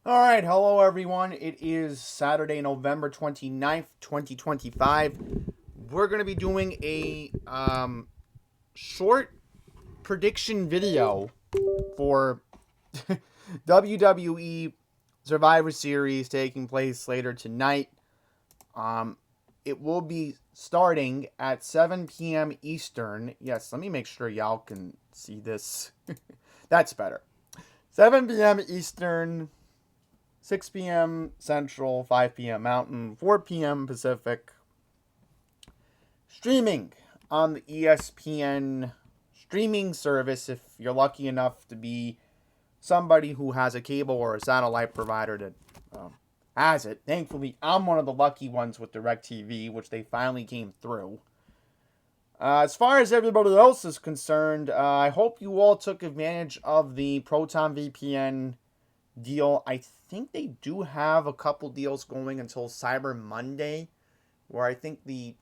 All right, hello everyone. It is Saturday, November 29th, 2025. We're going to be doing a short prediction video for WWE Survivor Series taking place later tonight. It will be starting at 7 p.m. Eastern. Yes, let me make sure y'all can see this. That's better. 7 p.m. Eastern, 6 p.m. Central, 5 p.m. Mountain, 4 p.m. Pacific. Streaming on the ESPN streaming service if you're lucky enough to be somebody who has a cable or a satellite provider that has it. Thankfully, I'm one of the lucky ones with DirecTV, which they finally came through. As far as everybody else is concerned, I hope you all took advantage of the Proton VPN deal. I think they do have a couple deals going until Cyber Monday, where I think the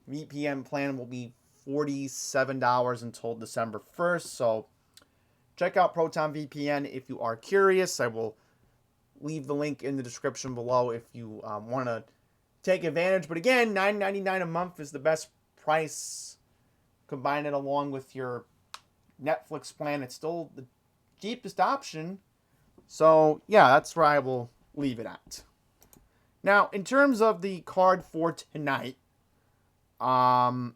VPN plan will be $47 until December 1st. So check out Proton VPN if you are curious. I will leave the link in the description below if you want to take advantage. But again, $9.99 a month is the best price. Combine it along with your Netflix plan. It's still the cheapest option. So, yeah, that's where I will leave it at. Now, in terms of the card for tonight, what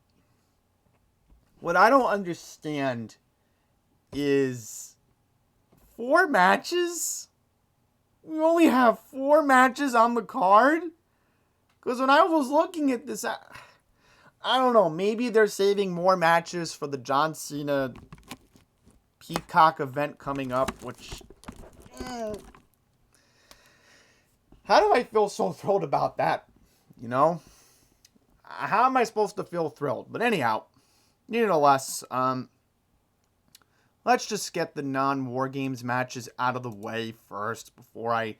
I don't understand is 4 matches? We only have 4 matches on the card? Because when I was looking at this, I don't know, maybe they're saving more matches for the John Cena Peacock event coming up, which... How do I feel so thrilled about that? You know? How am I supposed to feel thrilled? But anyhow, nevertheless, let's just get the non-War Games matches out of the way first before I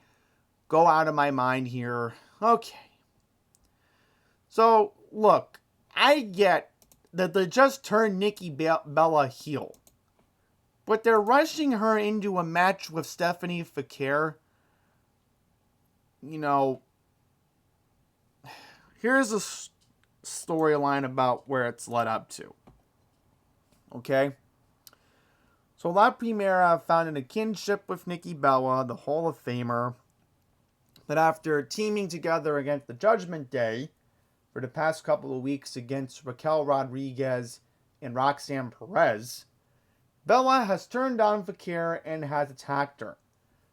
go out of my mind here. Okay. So, look, I get that they just turned Nikki Bella heel. But they're rushing her into a match with Stephanie Fakir. You know, here's a storyline about where it's led up to. Okay? So La Primera found a kinship with Nikki Bella, the Hall of Famer, that after teaming together against the Judgment Day for the past couple of weeks against Raquel Rodriguez and Roxanne Perez, Bella has turned on Fakir and has attacked her.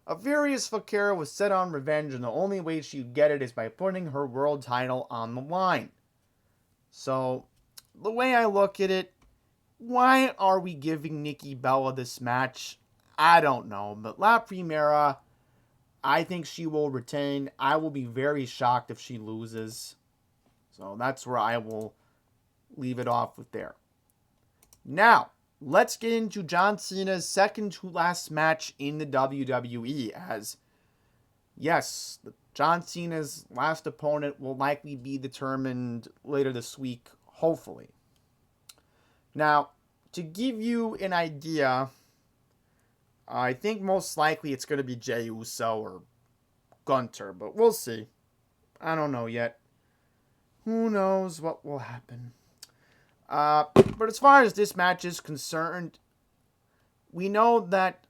A furious Fakir was set on revenge, and the only way she would get it is by putting her world title on the line. So, the way I look at it, why are we giving Nikki Bella this match? I don't know, but La Primera, I think she will retain. I will be very shocked if she loses. So that's where I will leave it off with there. Now, let's get into John Cena's second to last match in the WWE, as, yes, John Cena's last opponent will likely be determined later this week, hopefully. Now, to give you an idea, I think most likely it's going to be Jey Uso or Gunter, but we'll see. I don't know yet. Who knows what will happen? But as far as this match is concerned, we know that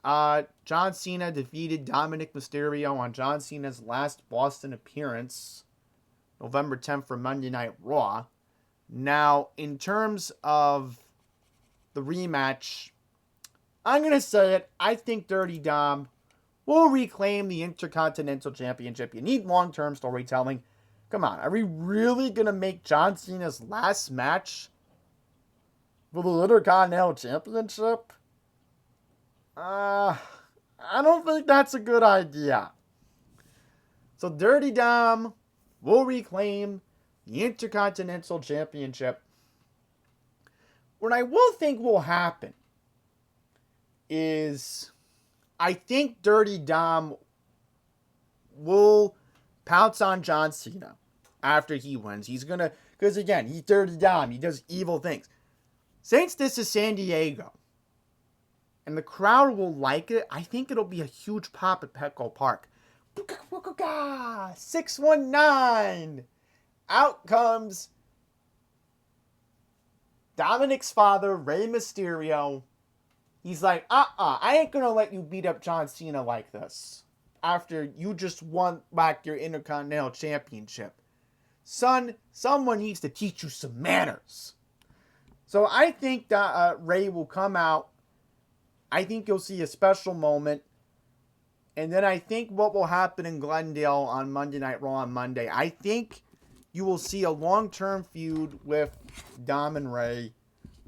John Cena defeated Dominic Mysterio on John Cena's last Boston appearance, November 10th for Monday Night Raw. Now, in terms of the rematch, I'm going to say it. I think Dirty Dom will reclaim the Intercontinental Championship. You need long-term storytelling. Come on, are we really going to make John Cena's last match for the Intercontinental Championship? I don't think that's a good idea. So Dirty Dom will reclaim the Intercontinental Championship. What I will think will happen is I think Dirty Dom will pounce on John Cena after he wins. He's going to, because again, he's Dirty Dom. He does evil things. Since this is San Diego, and the crowd will like it, I think it'll be a huge pop at Petco Park. 619. Out comes Dominic's father, Rey Mysterio. He's like, I ain't gonna let you beat up John Cena like this after you just won back your Intercontinental Championship. Son, someone needs to teach you some manners. So I think that Rey will come out. I think you'll see a special moment. And then I think what will happen in Glendale on Monday Night Raw on Monday, I think you will see a long-term feud with Dom and Rey.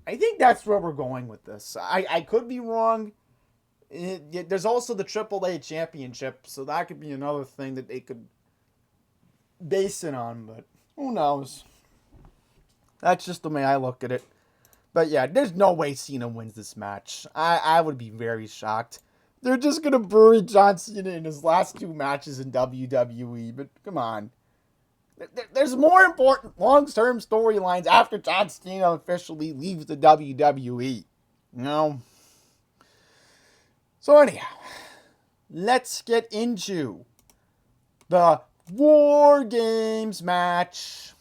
I think that's where we're going with this. I could be wrong. There's also the AAA Championship, so that could be another thing that they could base it on, but who knows? That's just the way I look at it. But yeah, there's no way Cena wins this match. I would be very shocked. They're just going to bury John Cena in his last 2 matches in WWE, but come on. There's more important long-term storylines after John Cena officially leaves the WWE. You know? So anyhow, let's get into the War Games match.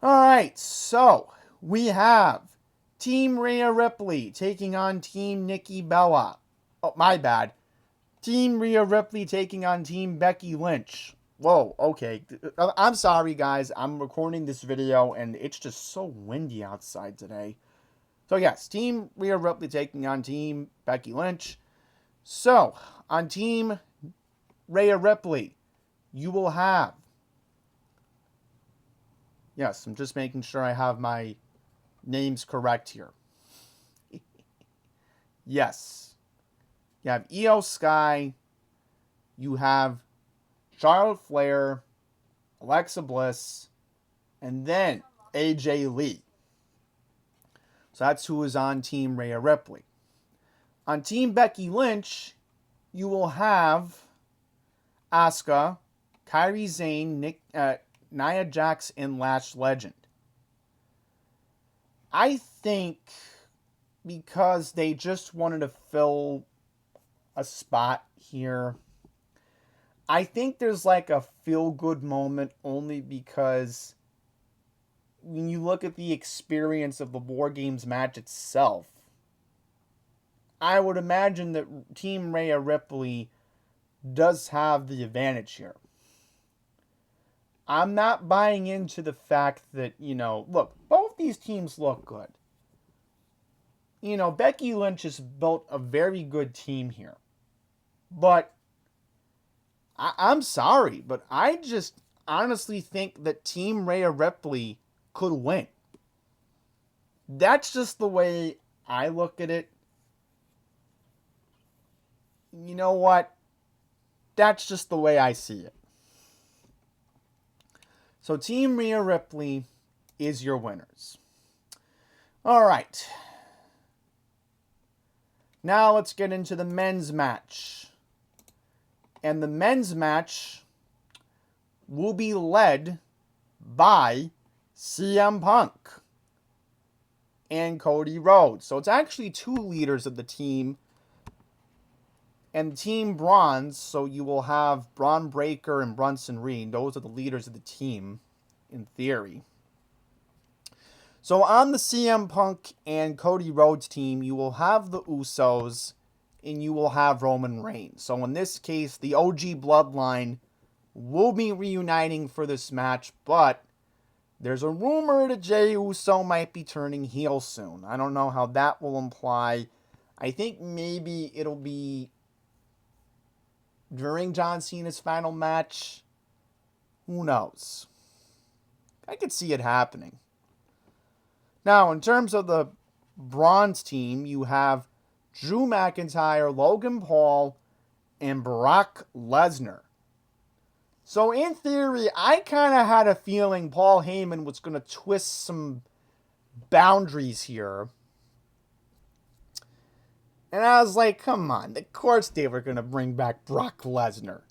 Alright, so we have Team Rhea Ripley taking on Team Nikki Bella. Oh, my bad. Team Rhea Ripley taking on Team Becky Lynch. Whoa, okay. I'm sorry, guys. I'm recording this video, and it's just so windy outside today. So, yes, Team Rhea Ripley taking on Team Becky Lynch. So, on Team Rhea Ripley, you will have... Yes, I'm just making sure I have my names correct here. Yes. You have Io Sky. You have Charlotte Flair, Alexa Bliss, and then AJ Lee. So that's who is on Team Rhea Ripley. On Team Becky Lynch, you will have Asuka, Kairi Sane, Nia Jax, and Lash Legend. I think because they just wanted to fill a spot here, I think there's like a feel-good moment only because when you look at the experience of the War Games match itself, I would imagine that Team Rhea Ripley does have the advantage here. I'm not buying into the fact that, look, both these teams look good. Becky Lynch has built a very good team here. But I'm sorry, but I just honestly think that Team Rhea Ripley could win. That's just the way I look at it. You know what? That's just the way I see it. So Team Rhea Ripley is your winners. All right. Now let's get into the men's match. And the men's match will be led by CM Punk and Cody Rhodes. So it's actually 2 leaders of the team. And Team Bronze, so you will have Braun Breaker and Bronson Reed. Those are the leaders of the team, in theory. So on the CM Punk and Cody Rhodes team, you will have the Usos and you will have Roman Reigns. So in this case, the OG Bloodline will be reuniting for this match, but there's a rumor that Jey Uso might be turning heel soon. I don't know how that will imply. I think maybe it'll be during John Cena's final match. Who knows? I could see it happening. Now, in terms of the Bronze team, you have Drew McIntyre, Logan Paul, and Brock Lesnar. So in theory, I kind of had a feeling Paul Heyman was going to twist some boundaries here. And I was like, come on, of course they were going to bring back Brock Lesnar.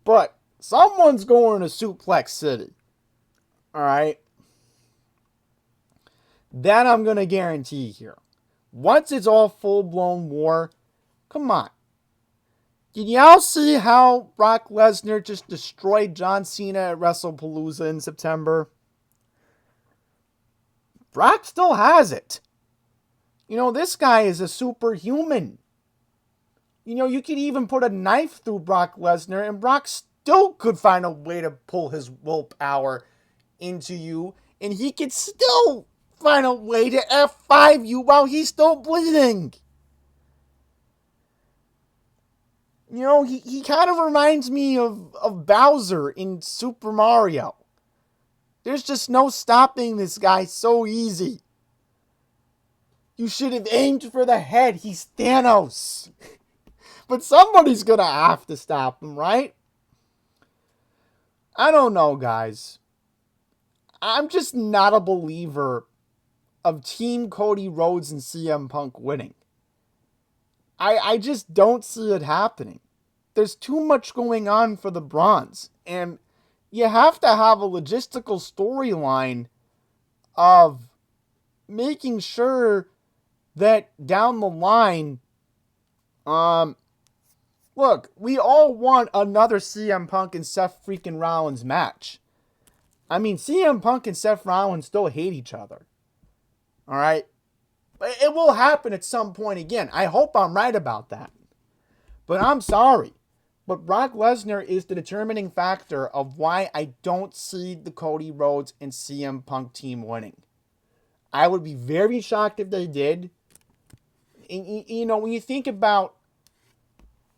But someone's going to Suplex City. Alright? That I'm going to guarantee here. Once it's all full-blown war, come on. Did y'all see how Brock Lesnar just destroyed John Cena at WrestlePalooza in September? Brock still has it. You know, this guy is a superhuman. You know, you could even put a knife through Brock Lesnar and Brock still could find a way to pull his willpower into you, and he could still find a way to F5 you while he's still bleeding. You know, he kind of reminds me of Bowser in Super Mario. There's just no stopping this guy so easy. You should have aimed for the head. He's Thanos. But somebody's gonna have to stop him, right? I don't know, guys. I'm just not a believer of Team Cody Rhodes and CM Punk winning. I just don't see it happening. There's too much going on for the Bronze. And you have to have a logistical storyline of making sure that down the line, look, we all want another CM Punk and Seth freaking Rollins match. I mean, CM Punk and Seth Rollins still hate each other. All right? But it will happen at some point again. I hope I'm right about that. But I'm sorry. But Brock Lesnar is the determining factor of why I don't see the Cody Rhodes and CM Punk team winning. I would be very shocked if they did. And, you know, when you think about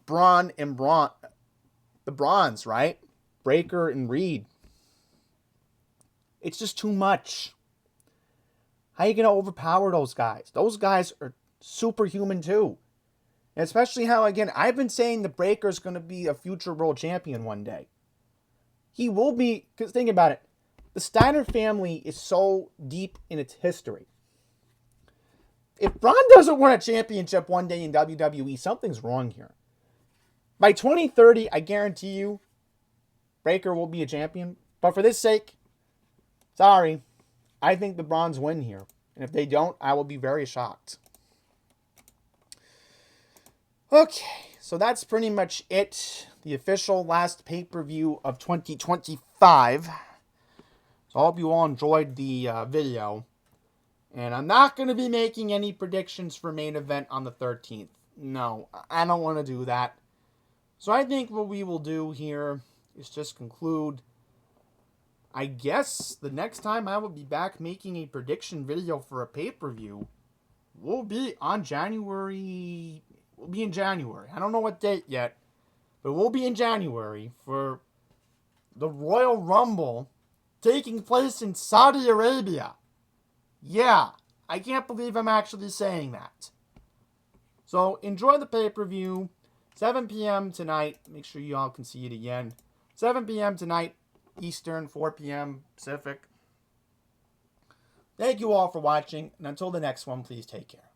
Braun and the Bronze, right? Breakker and Reed. It's just too much. How are you going to overpower those guys? Those guys are superhuman too. And especially how, again, I've been saying the Breakker is going to be a future world champion one day. He will be, because think about it. The Steiner family is so deep in its history. If Braun doesn't win a championship one day in WWE, something's wrong here. By 2030, I guarantee you, Breakker will be a champion. But for this sake, sorry, I think the Browns win here. And if they don't, I will be very shocked. Okay, so that's pretty much it. The official last pay-per-view of 2025. So I hope you all enjoyed the video. And I'm not going to be making any predictions for main event on the 13th. No, I don't want to do that. So I think what we will do here is just conclude. I guess the next time I will be back making a prediction video for a pay-per-view will be on January. We'll be in January. I don't know what date yet, but we'll be in January for the Royal Rumble taking place in Saudi Arabia. Yeah, I can't believe I'm actually saying that. So enjoy the pay-per-view. 7 p.m. tonight. Make sure you all can see it again. 7 p.m. tonight, Eastern, 4 p.m. Pacific. Thank you all for watching, and until the next one, please take care.